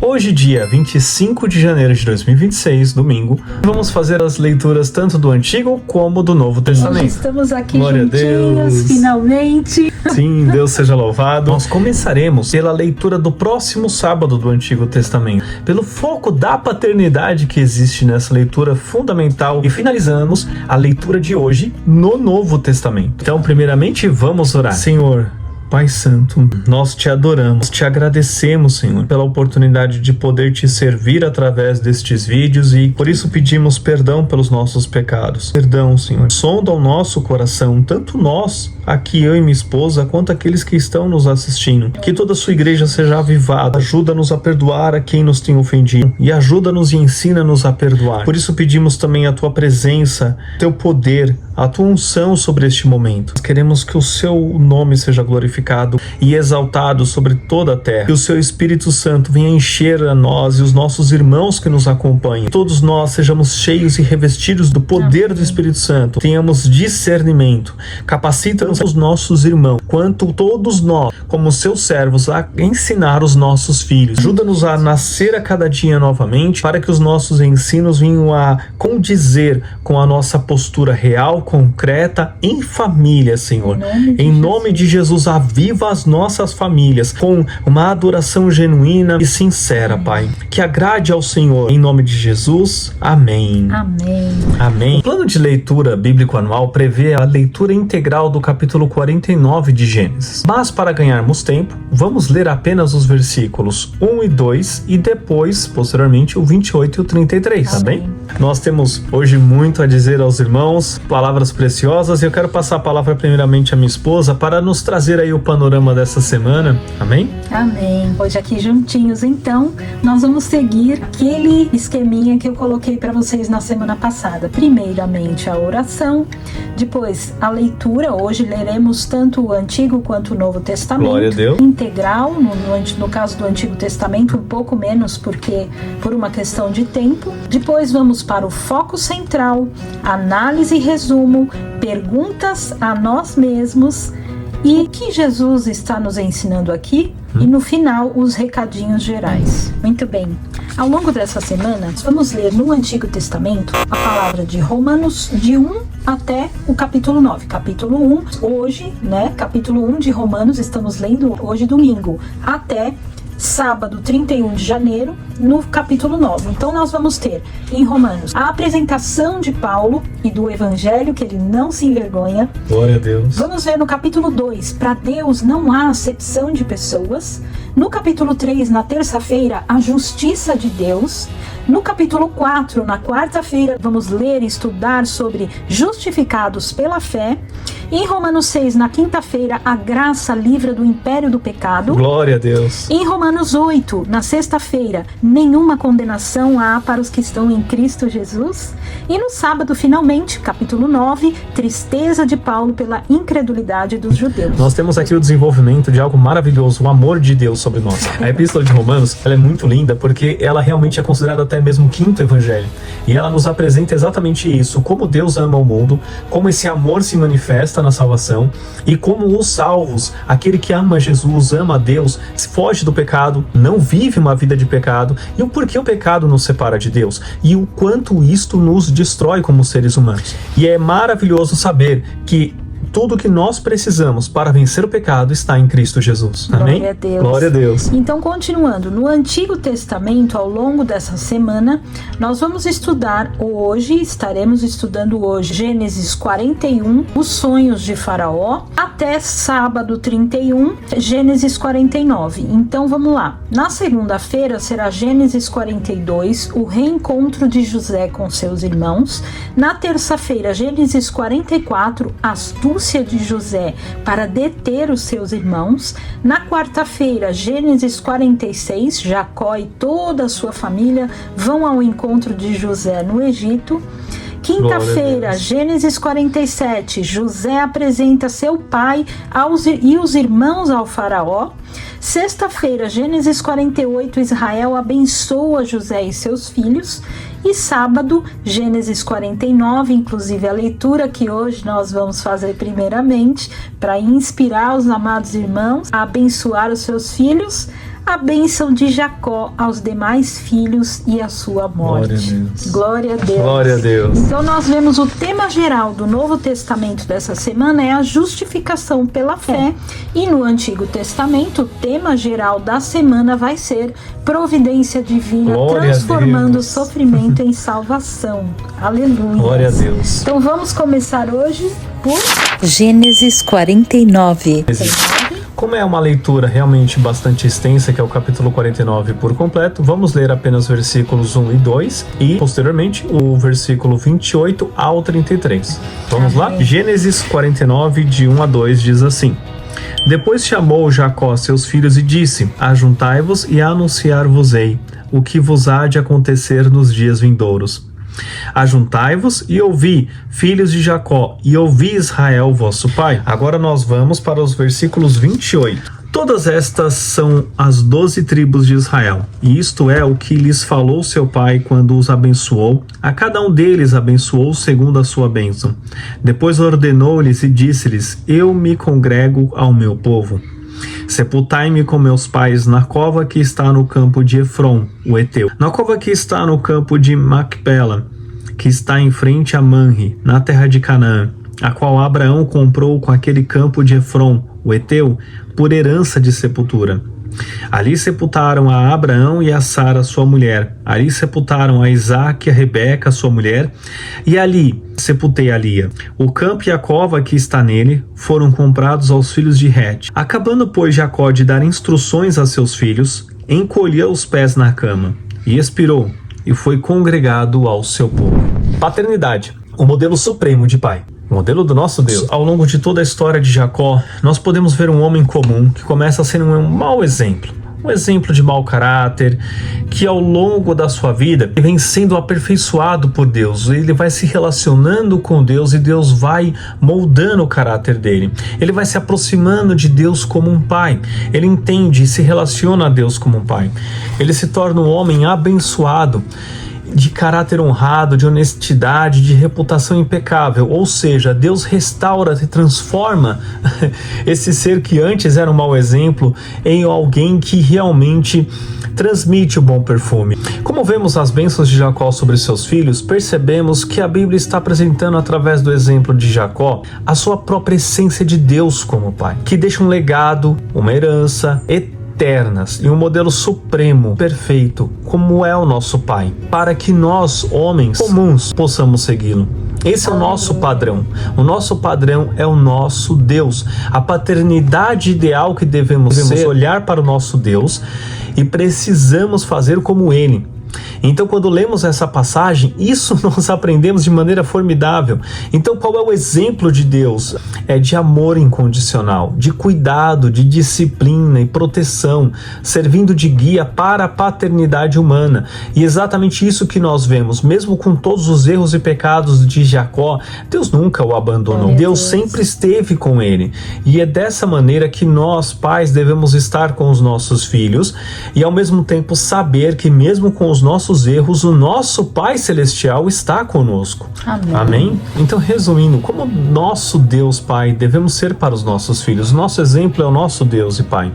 Hoje, dia 25 de janeiro de 2026, domingo, vamos fazer as leituras tanto do Antigo como do Novo Testamento. Estamos aqui Glória juntinhos, finalmente. Sim, Deus seja louvado. Nós começaremos pela leitura do próximo sábado do Antigo Testamento, pelo foco da paternidade que existe nessa leitura fundamental, e finalizamos a leitura de hoje no Novo Testamento. Então, primeiramente, vamos orar. Senhor, Pai Santo, nós te adoramos, te agradecemos, Senhor, pela oportunidade de poder te servir através destes vídeos, e por isso pedimos perdão pelos nossos pecados. Perdão, Senhor. Sonda o nosso coração, tanto nós, aqui eu e minha esposa, quanto aqueles que estão nos assistindo. Que toda a sua igreja seja avivada. Ajuda-nos a perdoar a quem nos tem ofendido, e ajuda-nos e ensina-nos a perdoar. Por isso pedimos também a tua presença, teu poder, a tua unção sobre este momento. Nós queremos que o seu nome seja glorificado e exaltado sobre toda a terra. Que o seu Espírito Santo venha encher a nós e os nossos irmãos que nos acompanham. Que todos nós sejamos cheios e revestidos do poder do Espírito Santo. Tenhamos discernimento. Capacita-nos os nossos irmãos, quanto todos nós, como seus servos, a ensinar os nossos filhos. Ajuda-nos a nascer a cada dia novamente, para que os nossos ensinos venham a condizer com a nossa postura real, concreta, em família, Senhor. Em nome de Jesus, aviva as nossas famílias com uma adoração genuína e sincera, Pai. Que agrade ao Senhor. Em nome de Jesus. Amém. Amém. Amém. O plano de leitura bíblico anual prevê a leitura integral do capítulo 49 de Gênesis. Mas para ganharmos tempo, vamos ler apenas os versículos 1 e 2 e depois, posteriormente, o 28 e o 33, tá bem? Nós temos hoje muito a dizer aos irmãos, palavras preciosas, e eu quero passar a palavra primeiramente à minha esposa para nos trazer aí o panorama dessa semana. Amém? Amém. Hoje aqui juntinhos, então, nós vamos seguir aquele esqueminha que eu coloquei para vocês na semana passada. Primeiramente a oração, depois a leitura. Hoje leremos tanto o Antigo quanto o Novo Testamento. Glória a Deus. Integral, no caso do Antigo Testamento, um pouco menos, porque por uma questão de tempo. Depois vamos para o foco central, análise e resumo, perguntas a nós mesmos e o que Jesus está nos ensinando aqui, e no final os recadinhos gerais. Muito bem. Ao longo dessa semana, vamos ler no Antigo Testamento a palavra de Romanos de 1 até o capítulo 9. Capítulo 1, hoje, capítulo 1 de Romanos, estamos lendo hoje domingo, até sábado 31 de janeiro, no capítulo 9. Então nós vamos ter em Romanos a apresentação de Paulo e do Evangelho, que ele não se envergonha. Glória a Deus. Vamos ver no capítulo 2, para Deus não há acepção de pessoas. No capítulo 3, na terça-feira, a justiça de Deus. No capítulo 4, na quarta-feira, vamos ler e estudar sobre justificados pela fé. Em Romanos 6, na quinta-feira, a graça livra do império do pecado. Glória a Deus. Em Romanos 8, na sexta-feira, nenhuma condenação há para os que estão em Cristo Jesus. E no sábado, finalmente, capítulo 9, tristeza de Paulo pela incredulidade dos judeus. Nós temos aqui o desenvolvimento de algo maravilhoso, o amor de Deus sobre nós. A Epístola de Romanos, ela é muito linda, porque ela realmente é considerada até mesmo o quinto evangelho. E ela nos apresenta exatamente isso, como Deus ama o mundo, como esse amor se manifesta na salvação, e como os salvos, aquele que ama Jesus, ama a Deus, foge do pecado, não vive uma vida de pecado, e o porquê o pecado nos separa de Deus, e o quanto isto nos destrói como seres humanos. E é maravilhoso saber que tudo que nós precisamos para vencer o pecado está em Cristo Jesus. Amém? Glória a Deus. Glória a Deus. Então, continuando, no Antigo Testamento, ao longo dessa semana, nós vamos estaremos estudando hoje, Gênesis 41, os sonhos de Faraó, até sábado 31, Gênesis 49. Então, vamos lá. Na segunda-feira será Gênesis 42, o reencontro de José com seus irmãos. Na terça-feira, Gênesis 44, astúcia de José para deter os seus irmãos. Na quarta-feira, Gênesis 46, Jacó e toda a sua família vão ao encontro de José no Egito. Quinta-feira, Gênesis 47, José apresenta seu pai e os irmãos ao faraó. Sexta-feira, Gênesis 48, Israel abençoa José e seus filhos. E sábado, Gênesis 49, inclusive a leitura que hoje nós vamos fazer primeiramente, para inspirar os amados irmãos a abençoar os seus filhos. a bênção de Jacó aos demais filhos e a sua morte. Glória a Deus. Glória a Deus. Glória a Deus. Então nós vemos o tema geral do Novo Testamento dessa semana é a justificação pela fé. E no Antigo Testamento, o tema geral da semana vai ser providência divina, Glória transformando o sofrimento em salvação. Aleluia. Glória a Deus. Então vamos começar hoje por Gênesis 49. Como é uma leitura realmente bastante extensa, que é o capítulo 49 por completo, vamos ler apenas versículos 1 e 2 e, posteriormente, o versículo 28 ao 33. Vamos lá? Gênesis 49, de 1 a 2, diz assim: Depois chamou Jacó seus filhos e disse: Ajuntai-vos e anunciar-vos-ei o que vos há de acontecer nos dias vindouros. Ajuntai-vos e ouvi, filhos de Jacó, e ouvi Israel, vosso pai. Agora nós vamos para os versículos 28. Todas estas são as 12 tribos de Israel, e isto é o que lhes falou seu pai quando os abençoou. A cada um deles abençoou segundo a sua bênção. Depois ordenou-lhes e disse-lhes: Eu me congrego ao meu povo. Sepultai-me com meus pais na cova que está no campo de Efron, o Eteu, na cova que está no campo de Macpela, que está em frente a Manre, na terra de Canaã, a qual Abraão comprou com aquele campo de Efron, o Eteu, por herança de sepultura. Ali sepultaram a Abraão e a Sara, sua mulher. Ali sepultaram a Isaque e a Rebeca, sua mulher. E ali sepultei a Lia. O campo e a cova que está nele foram comprados aos filhos de Het. Acabando, pois, Jacó de dar instruções a seus filhos, encolheu os pés na cama e expirou, e foi congregado ao seu povo. Paternidade, o modelo supremo de pai. O modelo do nosso Deus. Ao longo de toda a história de Jacó, nós podemos ver um homem comum que começa a ser um mau exemplo. Um exemplo de mau caráter, que ao longo da sua vida vem sendo aperfeiçoado por Deus. Ele vai se relacionando com Deus e Deus vai moldando o caráter dele. Ele vai se aproximando de Deus como um pai. Ele entende e se relaciona a Deus como um pai. Ele se torna um homem abençoado, de caráter honrado, de honestidade, de reputação impecável. Ou seja, Deus restaura e transforma esse ser que antes era um mau exemplo em alguém que realmente transmite o bom perfume. Como vemos as bênçãos de Jacó sobre seus filhos, percebemos que a Bíblia está apresentando através do exemplo de Jacó a sua própria essência de Deus como pai, que deixa um legado, uma herança eternas e um modelo supremo, perfeito, como é o nosso Pai, para que nós, homens comuns, possamos segui-lo. Esse é o nosso padrão. O nosso padrão é o nosso Deus. A paternidade ideal que devemos ser, olhar para o nosso Deus e precisamos fazer como Ele. Então, quando lemos essa passagem, isso nós aprendemos de maneira formidável. Então, qual é o exemplo de Deus? É de amor incondicional, de cuidado, de disciplina e proteção, servindo de guia para a paternidade humana. E exatamente isso que nós vemos, mesmo com todos os erros e pecados de Jacó, Deus nunca o abandonou. Deus sempre esteve com ele. E é dessa maneira que nós, pais, devemos estar com os nossos filhos e, ao mesmo tempo, saber que mesmo com os nossos erros, o nosso Pai Celestial está conosco. Amém. Amém? Então, resumindo, como nosso Deus Pai devemos ser para os nossos filhos? Nosso exemplo é o nosso Deus e Pai.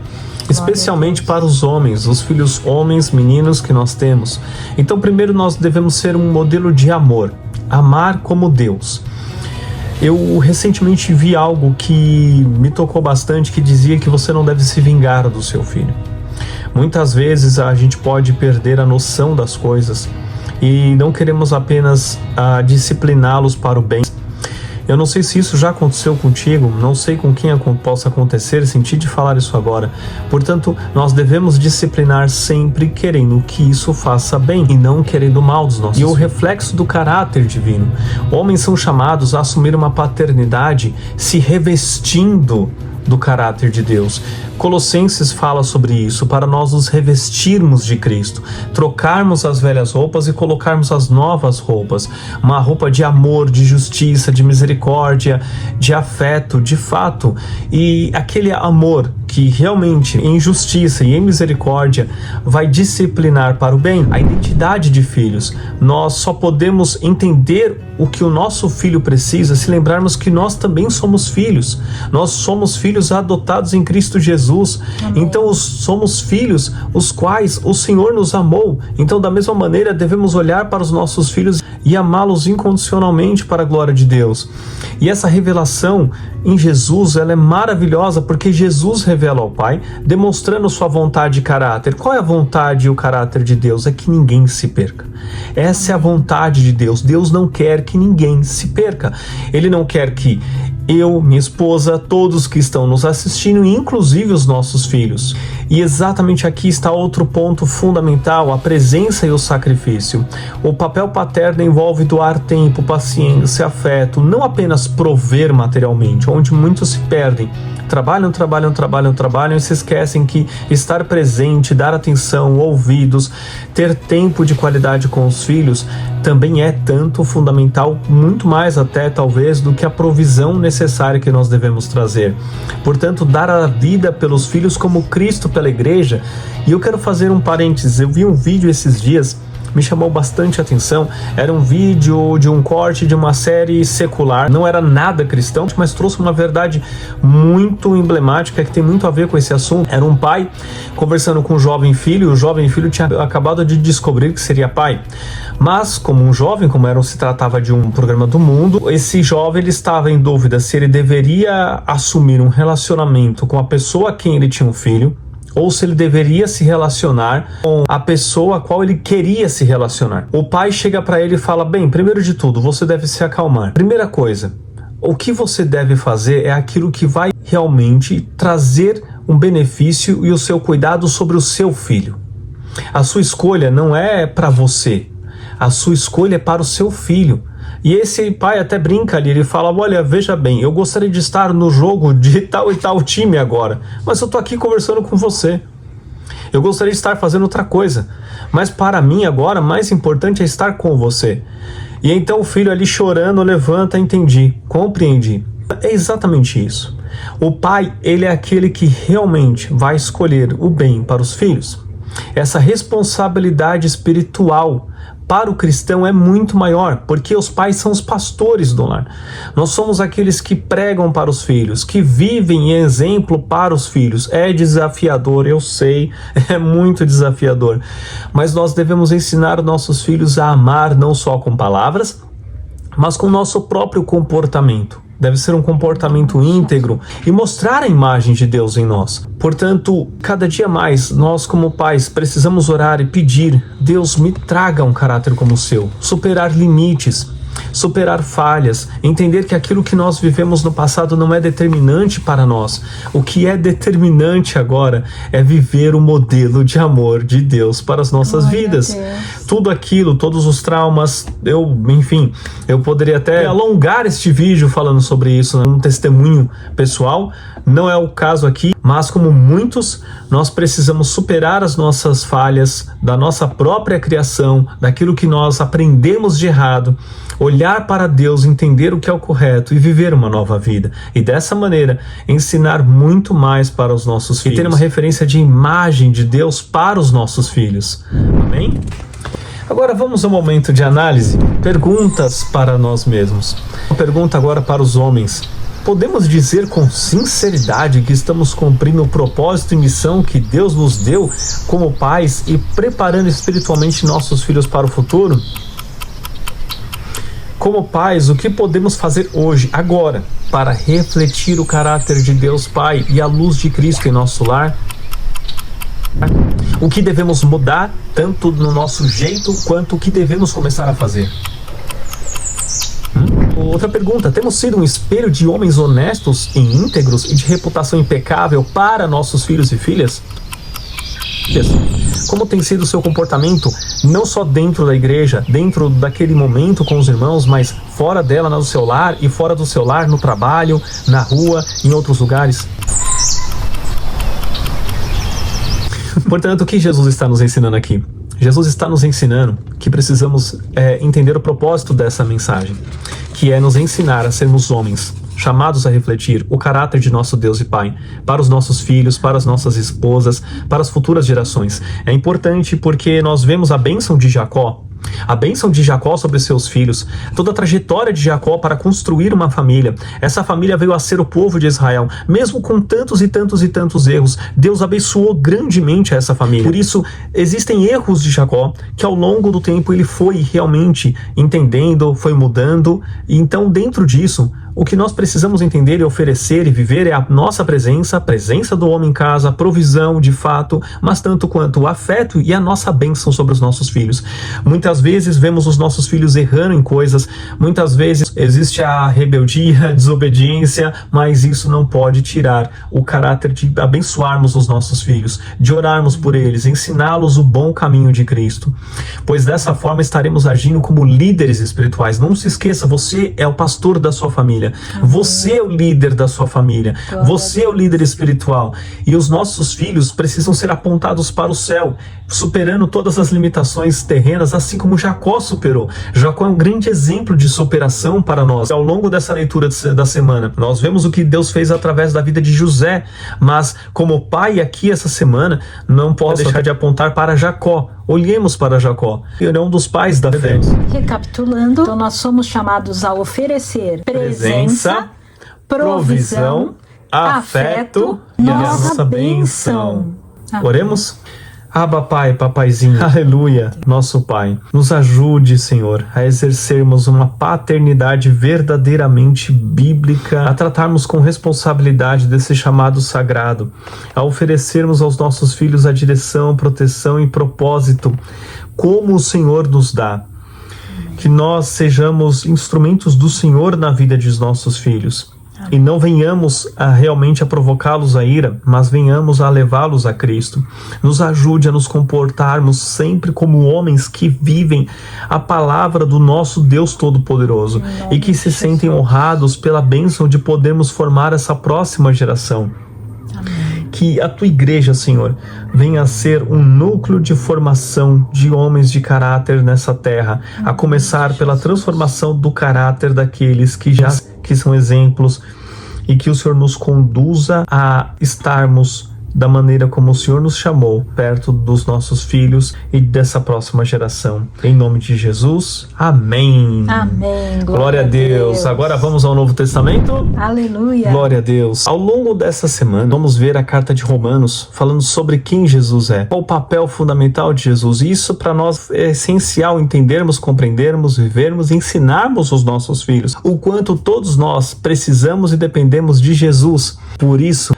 Especialmente para os homens, os filhos homens, meninos que nós temos. Então, primeiro nós devemos ser um modelo de amor. Amar como Deus. Eu recentemente vi algo que me tocou bastante, que dizia que você não deve se vingar do seu filho. Muitas vezes a gente pode perder a noção das coisas e não queremos apenas discipliná-los para o bem. Eu não sei se isso já aconteceu contigo, não sei com quem possa acontecer, senti de falar isso agora. Portanto, nós devemos disciplinar sempre querendo que isso faça bem e não querendo mal dos nossos filhos. E o reflexo do caráter divino. Homens são chamados a assumir uma paternidade se revestindo do caráter de Deus. Colossenses fala sobre isso, para nós nos revestirmos de Cristo, trocarmos as velhas roupas e colocarmos as novas roupas, uma roupa de amor, de justiça, de misericórdia, de afeto, de fato, e aquele amor que realmente em justiça e em misericórdia vai disciplinar para o bem. A identidade de filhos. Nós só podemos entender o que o nosso filho precisa se lembrarmos que nós também somos filhos. Nós somos filhos adotados em Cristo Jesus. Amém. Então somos filhos os quais o Senhor nos amou. Então da mesma maneira devemos olhar para os nossos filhos e amá-los incondicionalmente para a glória de Deus. E essa revelação em Jesus, ela é maravilhosa porque Jesus revela ao Pai, demonstrando sua vontade e caráter. Qual é a vontade e o caráter de Deus? É que ninguém se perca. Essa é a vontade de Deus. Deus não quer que ninguém se perca. Ele não quer que eu, minha esposa, todos que estão nos assistindo, inclusive os nossos filhos. E exatamente aqui está outro ponto fundamental, a presença e o sacrifício. O papel paterno envolve doar tempo, paciência, afeto, não apenas prover materialmente, onde muitos se perdem. Trabalham e se esquecem que estar presente, dar atenção, ouvidos, ter tempo de qualidade com os filhos também é tanto fundamental, muito mais até talvez do que a provisão necessária que nós devemos trazer. Portanto, dar a vida pelos filhos como Cristo pela igreja. E eu quero fazer um parênteses, eu vi um vídeo esses dias, me chamou bastante atenção. Era um vídeo de um corte de uma série secular, não era nada cristão, mas trouxe uma verdade muito emblemática que tem muito a ver com esse assunto. Era um pai conversando com um jovem filho, e o jovem filho tinha acabado de descobrir que seria pai. Mas, como um jovem, se tratava de um programa do mundo, esse jovem ele estava em dúvida se ele deveria assumir um relacionamento com a pessoa a quem ele tinha um filho, ou se ele deveria se relacionar com a pessoa a qual ele queria se relacionar. O pai chega para ele e fala: bem, primeiro de tudo, você deve se acalmar. Primeira coisa, o que você deve fazer é aquilo que vai realmente trazer um benefício e o seu cuidado sobre o seu filho. A sua escolha não é para você, a sua escolha é para o seu filho. E esse pai até brinca ali, ele fala: olha, veja bem, eu gostaria de estar no jogo de tal e tal time agora, mas eu tô aqui conversando com você. Eu gostaria de estar fazendo outra coisa, mas para mim agora, mais importante é estar com você. E então o filho ali chorando, levanta: entendi, compreendi. É exatamente isso. O pai, ele é aquele que realmente vai escolher o bem para os filhos. Essa responsabilidade espiritual para o cristão é muito maior, porque os pais são os pastores do lar. Nós somos aqueles que pregam para os filhos, que vivem em exemplo para os filhos. É desafiador, eu sei, é muito desafiador. Mas nós devemos ensinar nossos filhos a amar não só com palavras, mas com o nosso próprio comportamento. Deve ser um comportamento íntegro e mostrar a imagem de Deus em nós. Portanto, cada dia mais, nós como pais precisamos orar e pedir: Deus, me traga um caráter como o seu, superar limites, superar falhas, entender que aquilo que nós vivemos no passado não é determinante para nós. O que é determinante agora é viver o modelo de amor de Deus para as nossas vidas. Tudo aquilo, todos os traumas, eu poderia até alongar este vídeo falando sobre isso, um testemunho pessoal, não é o caso aqui, mas como muitos, nós precisamos superar as nossas falhas, da nossa própria criação, daquilo que nós aprendemos de errado, olhar para Deus, entender o que é o correto e viver uma nova vida. E dessa maneira, ensinar muito mais para os nossos filhos. E ter uma referência de imagem de Deus para os nossos filhos. Amém? Agora vamos ao momento de análise. Perguntas para nós mesmos. Uma pergunta agora para os homens. Podemos dizer com sinceridade que estamos cumprindo o propósito e missão que Deus nos deu como pais e preparando espiritualmente nossos filhos para o futuro? Como pais, o que podemos fazer hoje, agora, para refletir o caráter de Deus Pai e a luz de Cristo em nosso lar? O que devemos mudar, tanto no nosso jeito, quanto o que devemos começar a fazer? Outra pergunta: temos sido um espelho de homens honestos e íntegros e de reputação impecável para nossos filhos e filhas? Como tem sido o seu comportamento, não só dentro da igreja, dentro daquele momento com os irmãos, mas fora dela, no seu lar e fora do seu lar, no trabalho, na rua, em outros lugares? Portanto, o que Jesus está nos ensinando aqui? Jesus está nos ensinando que precisamos entender o propósito dessa mensagem, que é nos ensinar a sermos homens chamados a refletir o caráter de nosso Deus e Pai para os nossos filhos, para as nossas esposas, para as futuras gerações. É importante porque nós vemos a bênção de Jacó, a bênção de Jacó sobre seus filhos, toda a trajetória de Jacó para construir uma família. Essa família veio a ser o povo de Israel. Mesmo com tantos e tantos e tantos erros, Deus abençoou grandemente essa família. Por isso, existem erros de Jacó que ao longo do tempo ele foi realmente entendendo, foi mudando. E então, dentro disso, o que nós precisamos entender e oferecer e viver é a nossa presença, a presença do homem em casa, a provisão de fato, mas tanto quanto o afeto e a nossa bênção sobre os nossos filhos. Muitas vezes vemos os nossos filhos errando em coisas, muitas vezes existe a rebeldia, a desobediência, mas isso não pode tirar o caráter de abençoarmos os nossos filhos, de orarmos por eles, ensiná-los o bom caminho de Cristo. Pois dessa forma estaremos agindo como líderes espirituais. Não se esqueça, você é o pastor da sua família. Você é o líder da sua família. Você é o líder espiritual. E os nossos filhos precisam ser apontados para o céu, superando todas as limitações terrenas, assim como Jacó superou. Jacó é um grande exemplo de superação para nós. Ao longo dessa leitura da semana, nós vemos o que Deus fez através da vida de José, mas como pai aqui essa semana, não posso deixar de apontar para Jacó. Olhemos para Jacó. Ele é um dos pais da fé. Recapitulando, então nós somos chamados a oferecer presença, provisão, afeto e a nossa bênção. Oremos? Abba Pai, papaizinho, aleluia, nosso Pai, nos ajude, Senhor, a exercermos uma paternidade verdadeiramente bíblica, a tratarmos com responsabilidade desse chamado sagrado, a oferecermos aos nossos filhos a direção, proteção e propósito, como o Senhor nos dá. Que nós sejamos instrumentos do Senhor na vida dos nossos filhos. E não venhamos realmente a provocá-los a ira, mas venhamos a levá-los a Cristo. Nos ajude a nos comportarmos sempre como homens que vivem a palavra do nosso Deus Todo-Poderoso e que se sentem honrados pela bênção de podermos formar essa próxima geração. Que a tua igreja, Senhor, venha a ser um núcleo de formação de homens de caráter nessa terra, a começar pela transformação do caráter daqueles que são exemplos, e que o Senhor nos conduza a estarmos da maneira como o Senhor nos chamou, perto dos nossos filhos e dessa próxima geração. Em nome de Jesus, amém. Amém. Glória a Deus. Agora vamos ao Novo Testamento? Aleluia. Glória a Deus. Ao longo dessa semana, vamos ver a carta de Romanos, falando sobre quem Jesus é, qual o papel fundamental de Jesus. E isso para nós é essencial entendermos, compreendermos, vivermos e ensinarmos os nossos filhos o quanto todos nós precisamos e dependemos de Jesus. Por isso,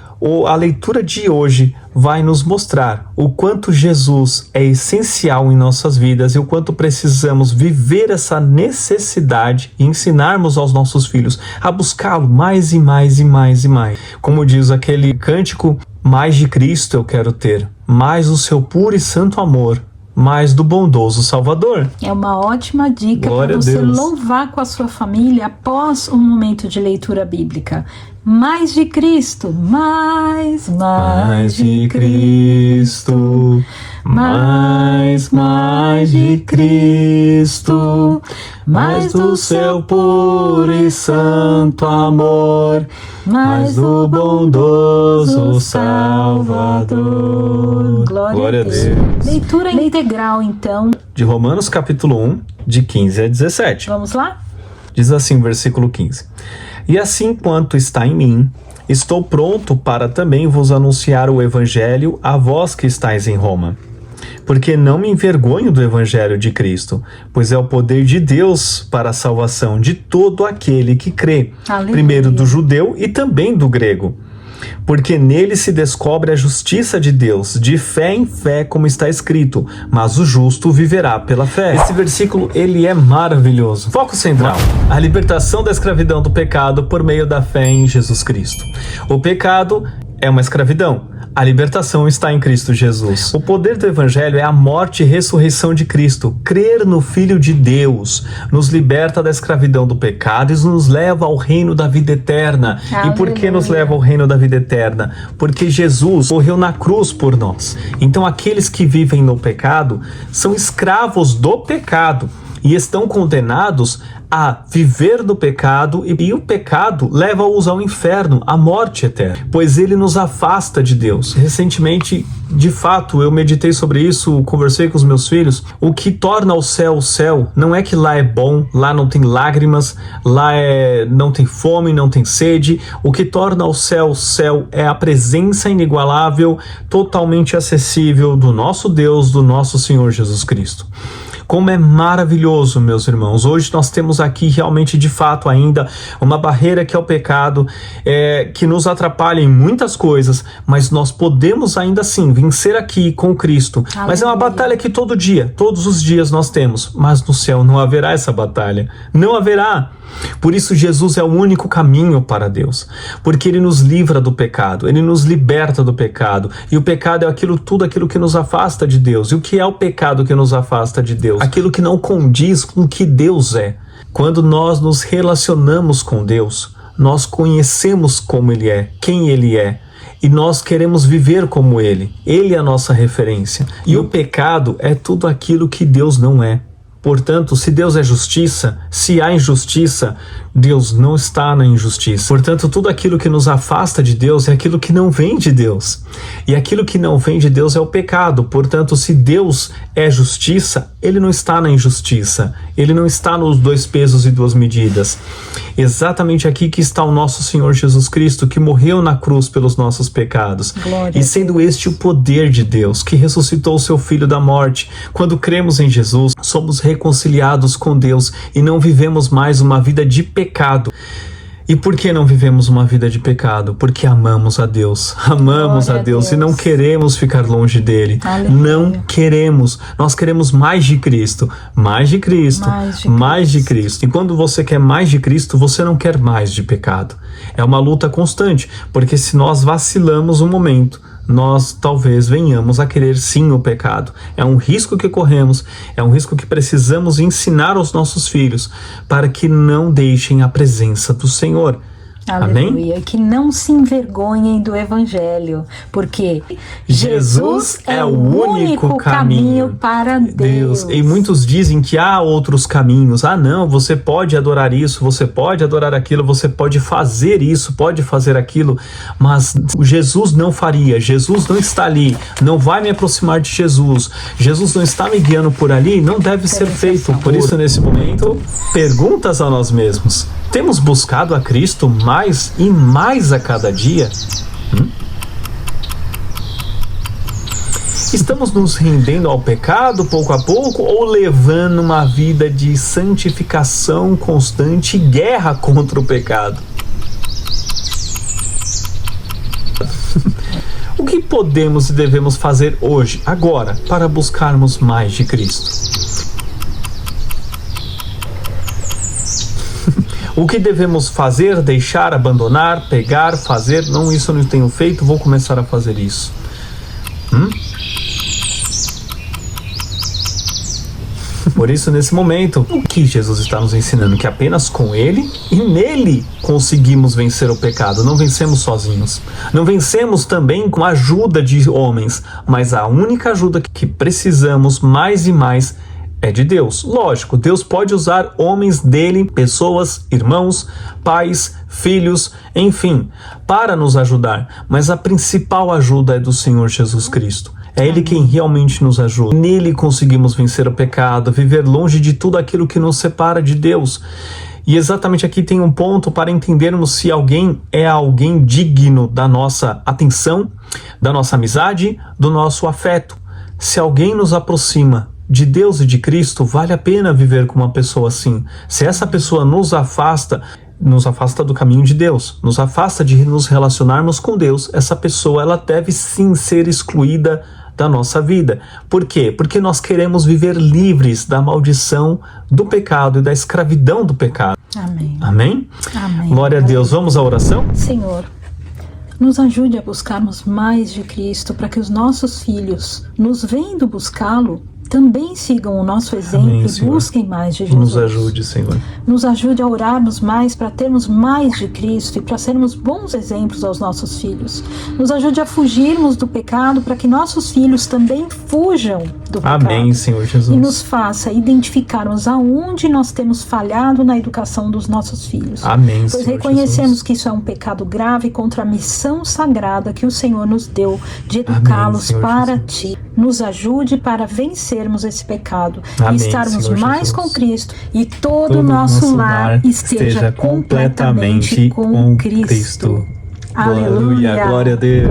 a leitura de hoje vai nos mostrar o quanto Jesus é essencial em nossas vidas e o quanto precisamos viver essa necessidade e ensinarmos aos nossos filhos a buscá-lo mais e mais e mais e mais. Como diz aquele cântico, mais de Cristo eu quero ter, mais do seu puro e santo amor, mais do bondoso Salvador. É uma ótima dica para você louvar com a sua família após um momento de leitura bíblica. Mais de Cristo, mais de Cristo, mais de Cristo, mais do seu puro e santo amor, mais do bondoso Salvador. Glória a Deus. Leitura integral, então, de Romanos capítulo 1, de 15 a 17. Vamos lá? Diz assim, versículo 15. E assim quanto está em mim, estou pronto para também vos anunciar o Evangelho a vós que estáis em Roma. Porque não me envergonho do Evangelho de Cristo, pois é o poder de Deus para a salvação de todo aquele que crê, Aleluia. Primeiro do judeu e também do grego. Porque nele se descobre a justiça de Deus, de fé em fé, como está escrito, mas o justo viverá pela fé. Esse versículo, ele é maravilhoso. Foco central: a libertação da escravidão do pecado por meio da fé em Jesus Cristo. O pecado é uma escravidão. A libertação está em Cristo Jesus. O poder do Evangelho é a morte e ressurreição de Cristo. Crer no Filho de Deus nos liberta da escravidão do pecado e nos leva ao reino da vida eterna. Aleluia. E por que nos leva ao reino da vida eterna? Porque Jesus morreu na cruz por nós. Então aqueles que vivem no pecado são escravos do pecado e estão condenados a viver no pecado e o pecado leva-os ao inferno, à morte eterna, pois ele nos afasta de Deus. Recentemente, de fato, eu meditei sobre isso, conversei com os meus filhos. O que torna o céu não é que lá é bom, lá não tem lágrimas, lá não tem fome, não tem sede. O que torna o céu é a presença inigualável, totalmente acessível do nosso Deus, do nosso Senhor Jesus Cristo. Como é maravilhoso, meus irmãos. Hoje nós temos aqui realmente, de fato, ainda uma barreira que é o pecado, que nos atrapalha em muitas coisas, mas nós podemos ainda assim vencer aqui com Cristo. Aleluia. Mas é uma batalha que todo dia, todos os dias nós temos, mas no céu não haverá essa batalha. Não haverá. Por isso Jesus é o único caminho para Deus, porque ele nos livra do pecado, ele nos liberta do pecado, e o pecado é tudo aquilo que nos afasta de Deus. E o que é o pecado que nos afasta de Deus? Aquilo que não condiz com o que Deus é. Quando nós nos relacionamos com Deus, nós conhecemos como Ele é, quem Ele é, e nós queremos viver como Ele. Ele é a nossa referência. E o pecado é tudo aquilo que Deus não é. Portanto, se Deus é justiça, se há injustiça, Deus não está na injustiça. Portanto, tudo aquilo que nos afasta de Deus é aquilo que não vem de Deus. E aquilo que não vem de Deus é o pecado. Portanto, se Deus é justiça, Ele não está na injustiça. Ele não está nos 2 pesos e 2 medidas. Exatamente aqui que está o nosso Senhor Jesus Cristo, que morreu na cruz pelos nossos pecados. Glória. E sendo este o poder de Deus, que ressuscitou o seu Filho da morte, quando cremos em Jesus, somos reconciliados com Deus e não vivemos mais uma vida de pecado. E por que não vivemos uma vida de pecado? Porque amamos a Deus. Amamos a Deus e não queremos ficar longe dele. Aleluia. Não queremos. Nós queremos mais de Cristo. Mais de Cristo. Mais de Cristo. E quando você quer mais de Cristo, você não quer mais de pecado. É uma luta constante, porque se nós vacilamos um momento, nós talvez venhamos a querer sim o pecado. É um risco que corremos, é um risco que precisamos ensinar aos nossos filhos para que não deixem a presença do Senhor. Aleluia. Amém? Que não se envergonhem do Evangelho, porque Jesus é o único caminho para Deus. E muitos dizem que há outros caminhos. Não, você pode adorar isso, você pode adorar aquilo, você pode fazer isso, pode fazer aquilo, mas Jesus não faria. Jesus não está ali, não vai me aproximar de Jesus. Jesus não está me guiando por ali, não deve ser feito. Por isso, nesse momento, perguntas a nós mesmos. Temos buscado a Cristo mais e mais a cada dia? Estamos nos rendendo ao pecado pouco a pouco ou levando uma vida de santificação constante e guerra contra o pecado? O que podemos e devemos fazer hoje, agora, para buscarmos mais de Cristo? O que devemos fazer, deixar, abandonar, pegar, fazer? Não, isso eu não tenho feito, vou começar a fazer isso. Por isso, nesse momento, o que Jesus está nos ensinando? Que apenas com Ele e nele conseguimos vencer o pecado. Não vencemos sozinhos. Não vencemos também com a ajuda de homens, mas a única ajuda que precisamos mais e mais é de Deus. Lógico, Deus pode usar homens dele, pessoas, irmãos, pais, filhos, enfim, para nos ajudar. Mas a principal ajuda é do Senhor Jesus Cristo. É Ele quem realmente nos ajuda. Nele conseguimos vencer o pecado, viver longe de tudo aquilo que nos separa de Deus. E exatamente aqui tem um ponto para entendermos se alguém é alguém digno da nossa atenção, da nossa amizade, do nosso afeto. Se alguém nos aproxima de Deus e de Cristo, vale a pena viver com uma pessoa assim. Se essa pessoa nos afasta do caminho de Deus, nos afasta de nos relacionarmos com Deus, essa pessoa ela deve sim ser excluída da nossa vida. Por quê? Porque nós queremos viver livres da maldição do pecado e da escravidão do pecado. Amém. Amém? Amém. Glória a Deus. Vamos à oração? Senhor, nos ajude a buscarmos mais de Cristo, para que os nossos filhos, nos vendo buscá-lo, também sigam o nosso exemplo. Amém, e Senhor. busquem mais de Jesus. Nos ajude, Senhor. Nos ajude a orarmos mais para termos mais de Cristo e para sermos bons exemplos aos nossos filhos. Nos ajude a fugirmos do pecado para que nossos filhos também fujam do pecado. Amém, Senhor Jesus. E nos faça identificarmos aonde nós temos falhado na educação dos nossos filhos. Amém, Pois Senhor reconhecemos Jesus. que isso é um pecado grave contra a missão sagrada que o Senhor nos deu de educá-los Senhor para Jesus. Ti. Nos ajude para vencermos esse pecado Amém, e estarmos Senhor mais Jesus. com Cristo e todo o nosso lar esteja completamente com Cristo. Aleluia, glória a Deus.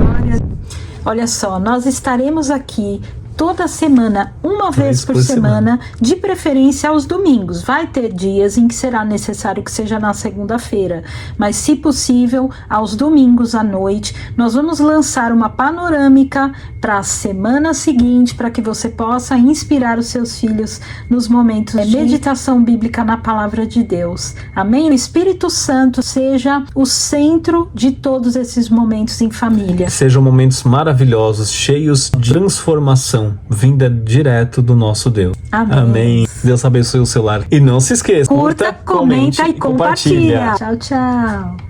Olha só, nós estaremos aqui toda semana, uma vez por semana, de preferência aos domingos. Vai ter dias em que será necessário que seja na segunda-feira, mas se possível, aos domingos à noite, nós vamos lançar uma panorâmica para a semana seguinte, para que você possa inspirar os seus filhos nos momentos de meditação bíblica na palavra de Deus. Amém? O Espírito Santo seja o centro de todos esses momentos em família. Sejam momentos maravilhosos, cheios de transformação, vinda direto do nosso Deus. Amém. Amém. Deus abençoe o seu lar. E não se esqueça, Curta, comenta e compartilha. Tchau, tchau.